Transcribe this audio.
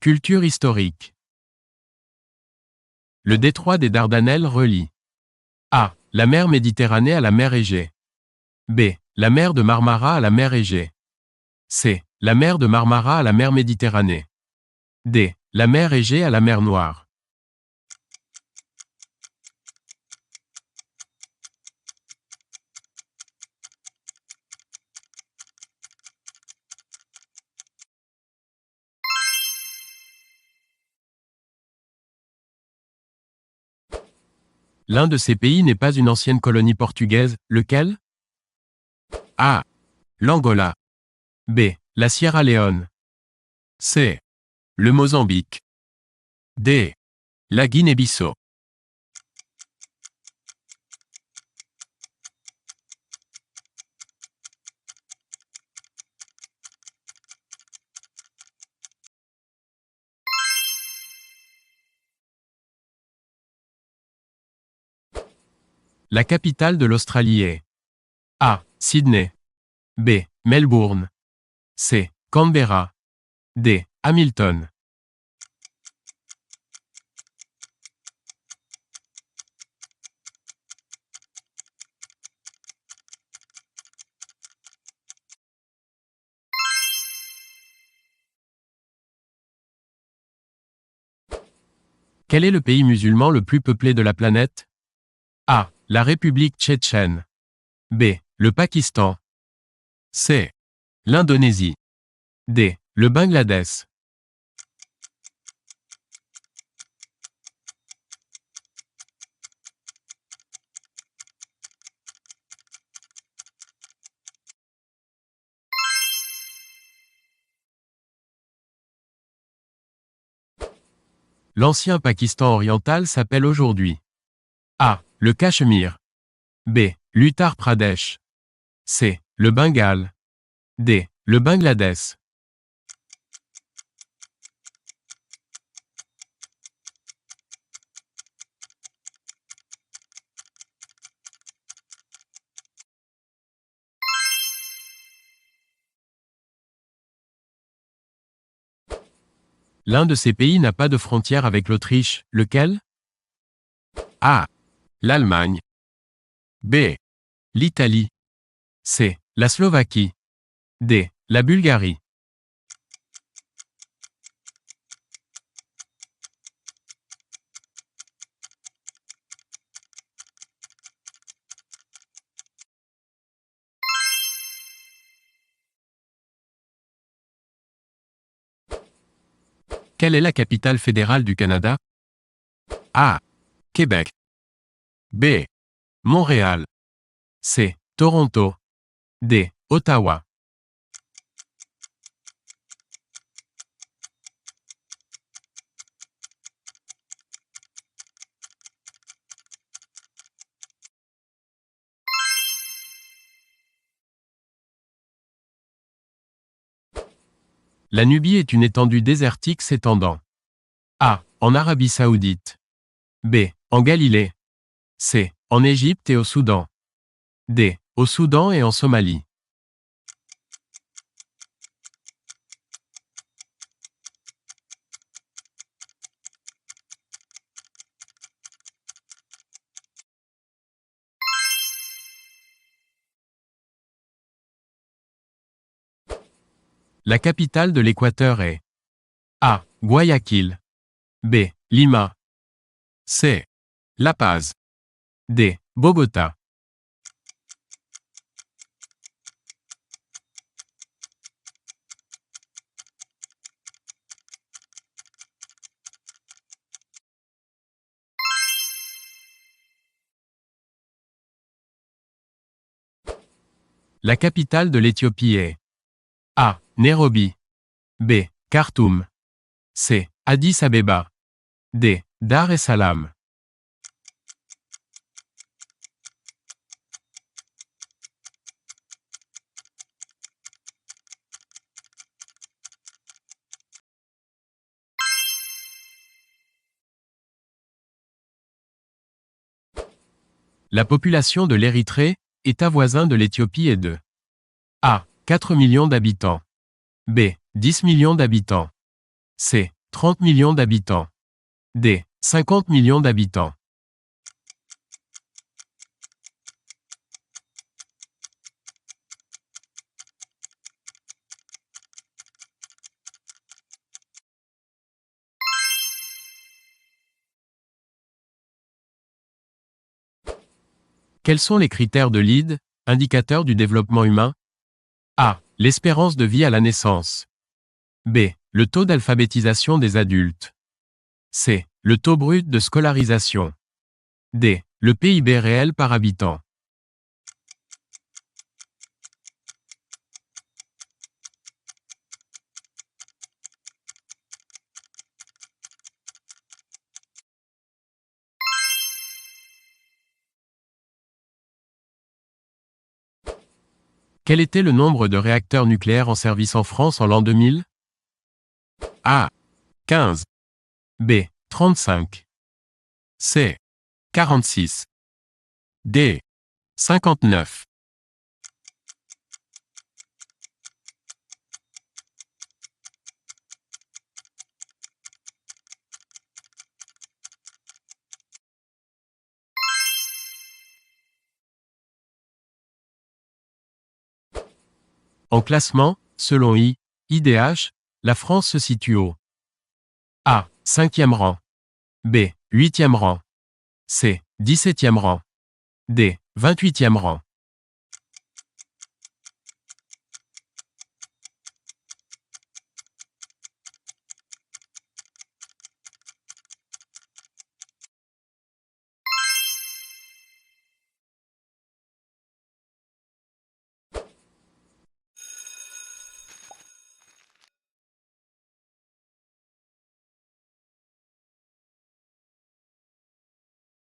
Culture historique. Le détroit des Dardanelles relie A. La mer Méditerranée à la mer Égée. B. La mer de Marmara à la mer Égée. C. La mer de Marmara à la mer Méditerranée. D. La mer Égée à la mer Noire. L'un de ces pays n'est pas une ancienne colonie portugaise, lequel? A. L'Angola. B. La Sierra Leone. C. Le Mozambique. D. La Guinée-Bissau. La capitale de l'Australie est A. Sydney. B. Melbourne. C. Canberra. D. Hamilton. Quel est le pays musulman le plus peuplé de la planète? A. La République tchétchène. B. Le Pakistan. C. L'Indonésie. D. Le Bangladesh. L'ancien Pakistan oriental s'appelle aujourd'hui A. Le Cachemire. B. L'Uttar Pradesh. C. Le Bengale. D. Le Bangladesh. L'un de ces pays n'a pas de frontière avec l'Autriche, lequel? A. L'Allemagne. B. L'Italie. C. La Slovaquie. D. La Bulgarie. Quelle est la capitale fédérale du Canada? A. Québec. B. Montréal. C. Toronto. D. Ottawa. La Nubie est une étendue désertique s'étendant A. En Arabie Saoudite. B. En Galilée. C. En Égypte et au Soudan. D. Au Soudan et en Somalie. La capitale de l'Équateur est A. Guayaquil. B. Lima. C. La Paz. D. Bogota. La capitale de l'Éthiopie est A. Nairobi. B. Khartoum. C. Addis Abeba. D. Dar es Salaam. La population de l'Érythrée, État voisin de l'Éthiopie est de A. 4 millions d'habitants. B. 10 millions d'habitants. C. 30 millions d'habitants. D. 50 millions d'habitants. Quels sont les critères de l'IDE, indicateur du développement humain? A. L'espérance de vie à la naissance. B. Le taux d'alphabétisation des adultes. C. Le taux brut de scolarisation. D. Le PIB réel par habitant. Quel était le nombre de réacteurs nucléaires en service en France en l'an 2000? A. 15. B. 35. C. 46. D. 59. En classement, selon IDH, la France se situe au A. 5e rang. B. 8e rang. C. 17e rang. D. 28e rang.